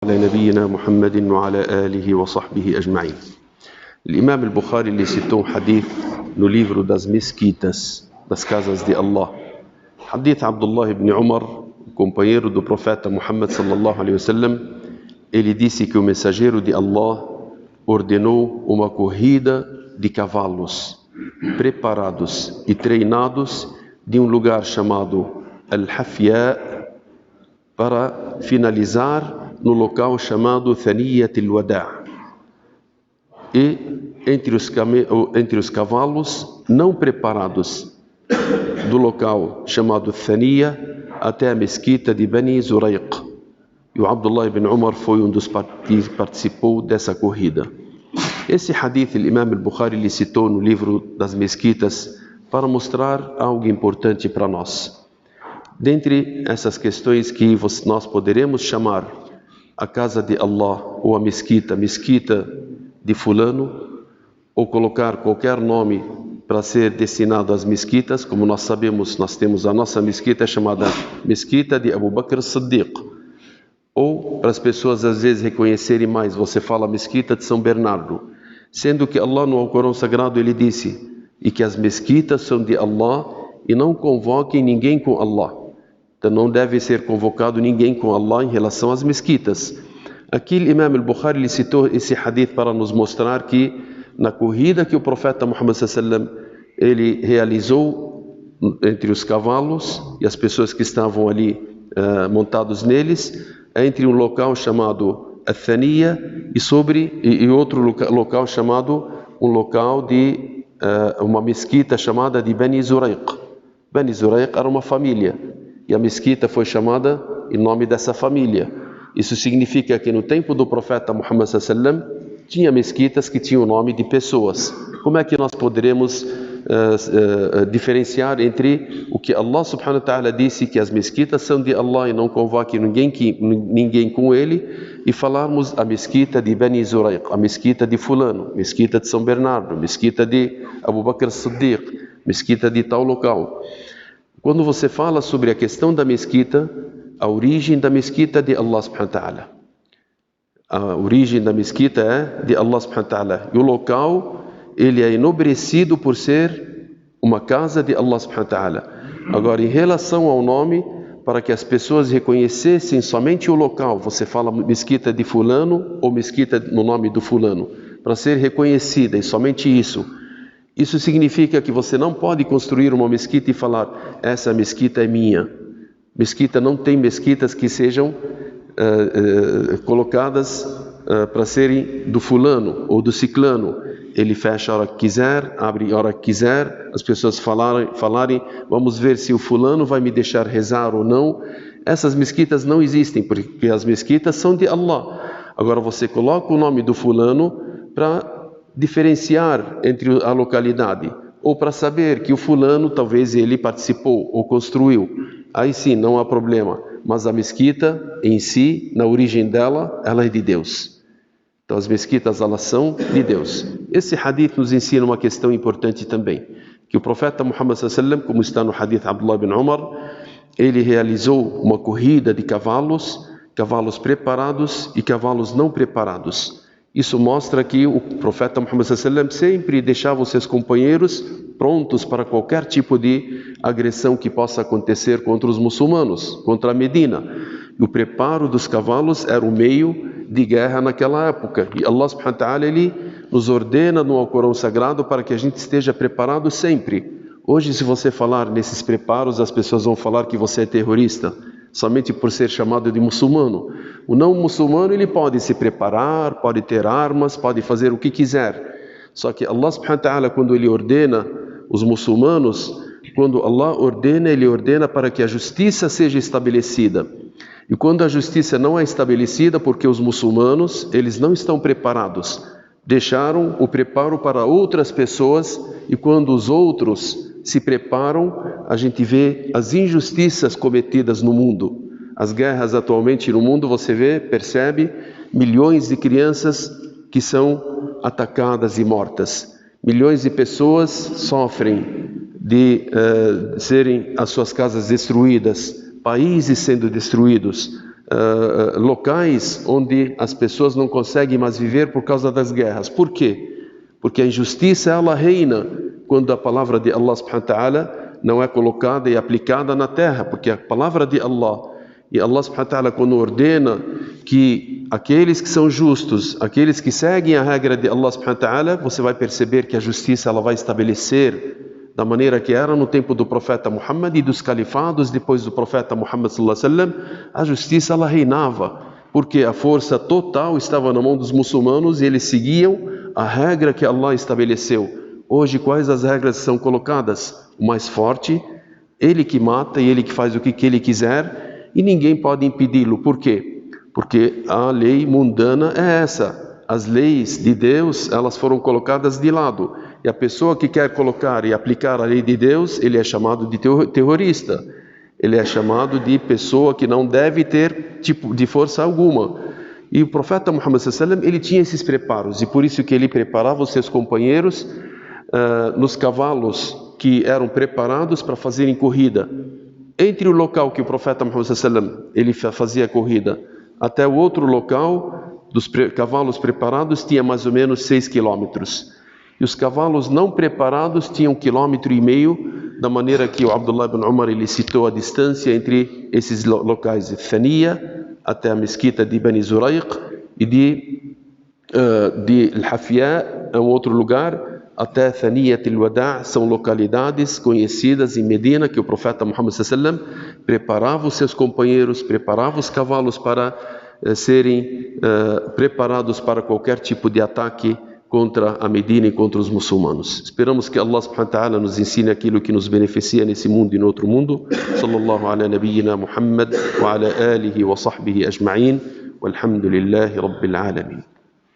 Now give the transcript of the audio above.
على نبينا محمد وعلى آله وصحبه أجمعين. الإمام البخاري ele citou hadith no livro das mesquitas, das casas de Allah. Hadith Abdullah ibn Umar, companheiro do profeta Muhammad sallallahu alaihi wasallam, ele disse que o mensageiro de Allah ordenou uma corrida de cavalos preparados e treinados de um lugar chamado Al-Hafya para finalizar no local chamado Thaniyat al-Wada'. E entre os cavalos não preparados do local chamado Thaniya até a mesquita de Bani Zuraiq. E o Abdullah ibn Umar foi um dos que participou dessa corrida. Esse hadith, o Imam al-Bukhari lhe citou no livro das mesquitas para mostrar algo importante para nós. Dentre essas questões que nós poderemos chamar a casa de Allah ou a mesquita de fulano, ou colocar qualquer nome para ser destinado às mesquitas, como nós sabemos, nós temos a nossa mesquita chamada Mesquita de Abu Bakr as-Siddiq, ou para as pessoas às vezes reconhecerem mais, você fala Mesquita de São Bernardo, sendo que Allah no Alcorão Sagrado ele disse, e que as mesquitas são de Allah e não convoquem ninguém com Allah. Então não deve ser convocado ninguém com Allah em relação às mesquitas. Aqui o Imam al-Bukhari ele citou esse hadith para nos mostrar que na corrida que o profeta Muhammad sallallahu alaihi wasallam ele realizou entre os cavalos e as pessoas que estavam ali montados neles, entre um local chamado Athaniya e outro local chamado um local de uma mesquita chamada de Bani Zuraiq. Bani Zuraiq era uma família. E a mesquita foi chamada em nome dessa família. Isso significa que no tempo do profeta Muhammad sallallahu alaihi wasallam tinha mesquitas que tinham o nome de pessoas. Como é que nós poderemos diferenciar entre o que Allah subhanahu wa ta'ala disse que as mesquitas são de Allah e não convoque ninguém com ele, e falarmos a mesquita de Bani Zuraiq, a mesquita de fulano, mesquita de São Bernardo, mesquita de Abu Bakr as-Siddiq, mesquita de tal local. Quando você fala sobre a questão da mesquita, a origem da mesquita é de Allah subhanahu wa ta'ala. A origem da mesquita é de Allah subhanahu wa ta'ala. E o local, ele é enobrecido por ser uma casa de Allah subhanahu wa ta'ala. Agora, em relação ao nome, para que as pessoas reconhecessem somente o local, você fala mesquita de fulano ou mesquita no nome do fulano, para ser reconhecida, e somente isso. Isso significa que você não pode construir uma mesquita e falar, essa mesquita é minha. Mesquita não tem mesquitas que sejam colocadas para serem do fulano ou do ciclano. Ele fecha a hora que quiser, abre a hora que quiser, as pessoas falarem, vamos ver se o fulano vai me deixar rezar ou não. Essas mesquitas não existem, porque as mesquitas são de Allah. Agora você coloca o nome do fulano para diferenciar entre a localidade, ou para saber que o fulano talvez ele participou ou construiu, aí sim não há problema, mas a mesquita em si, na origem dela, ela é de Deus. Então as mesquitas elas são de Deus. Esse hadith nos ensina uma questão importante também, que o profeta Muhammad sallallahu alaihi wasallam, como está no hadith Abdullah ibn Umar, ele realizou uma corrida de cavalos preparados e cavalos não preparados. Isso mostra que o profeta Muhammad sallallahu alaihi wasallam sempre deixava os seus companheiros prontos para qualquer tipo de agressão que possa acontecer contra os muçulmanos, contra a Medina. E o preparo dos cavalos era o meio de guerra naquela época. E Allah subhanahu wa ta'ala ele nos ordena no Alcorão Sagrado para que a gente esteja preparado sempre. Hoje, se você falar nesses preparos, as pessoas vão falar que você é terrorista, somente por ser chamado de muçulmano. O não muçulmano ele pode se preparar, pode ter armas, pode fazer o que quiser. Só que Allah subhanahu wa ta'ala, quando ele ordena os muçulmanos, quando Allah ordena, ele ordena para que a justiça seja estabelecida. E quando a justiça não é estabelecida, porque os muçulmanos, eles não estão preparados, deixaram o preparo para outras pessoas, e quando os outros se preparam, a gente vê as injustiças cometidas no mundo. As guerras atualmente no mundo, você vê, percebe, milhões de crianças que são atacadas e mortas. Milhões de pessoas sofrem de serem as suas casas destruídas, países sendo destruídos, locais onde as pessoas não conseguem mais viver por causa das guerras. Por quê? Porque a injustiça ela reina quando a palavra de Allah subhanahu wa ta'ala não é colocada e aplicada na terra, porque a palavra de Allah, e Allah subhanahu wa ta'ala quando ordena que aqueles que são justos, aqueles que seguem a regra de Allah subhanahu wa ta'ala, você vai perceber que a justiça ela vai estabelecer da maneira que era no tempo do profeta Muhammad e dos califados depois do profeta Muhammad sallallahu alaihi wasallam. A justiça ela reinava, porque a força total estava na mão dos muçulmanos e eles seguiam a regra que Allah estabeleceu. Hoje, quais as regras são colocadas? O mais forte, ele que mata e ele que faz o que ele quiser e ninguém pode impedi-lo. Por quê? Porque a lei mundana é essa. As leis de Deus, elas foram colocadas de lado. E a pessoa que quer colocar e aplicar a lei de Deus, ele é chamado de terrorista. Ele é chamado de pessoa que não deve ter tipo de força alguma. E o profeta Muhammad sallallahu alaihi wasallam, ele tinha esses preparos, e por isso que ele preparava os seus companheiros nos cavalos que eram preparados para fazerem corrida. Entre o local que o profeta Muhammad sallallahu alaihi wasallam, ele fazia a corrida, até o outro local dos cavalos preparados tinha mais ou menos 6 quilômetros. E os cavalos não preparados tinham 1,5 km, da maneira que o Abdullah ibn Umar ele citou a distância entre esses locais de Thaniya até a mesquita de Bani Zuraiq e de Al-Hafia, um outro lugar, até Thaniyat al-Wada', são localidades conhecidas em Medina que o profeta Muhammad sallallahu alaihi wasallam preparava os seus companheiros, preparava os cavalos para serem preparados para qualquer tipo de ataque contra a Medina e contra os muçulmanos. Esperamos que Allah subhanahu wa ta'ala nos ensine aquilo que nos beneficia nesse mundo e no outro mundo. Sallallahu ala nabiyyina Muhammad wa ala alihi wa sahbihi ajma'in. Walhamdulillahi rabbil alamin.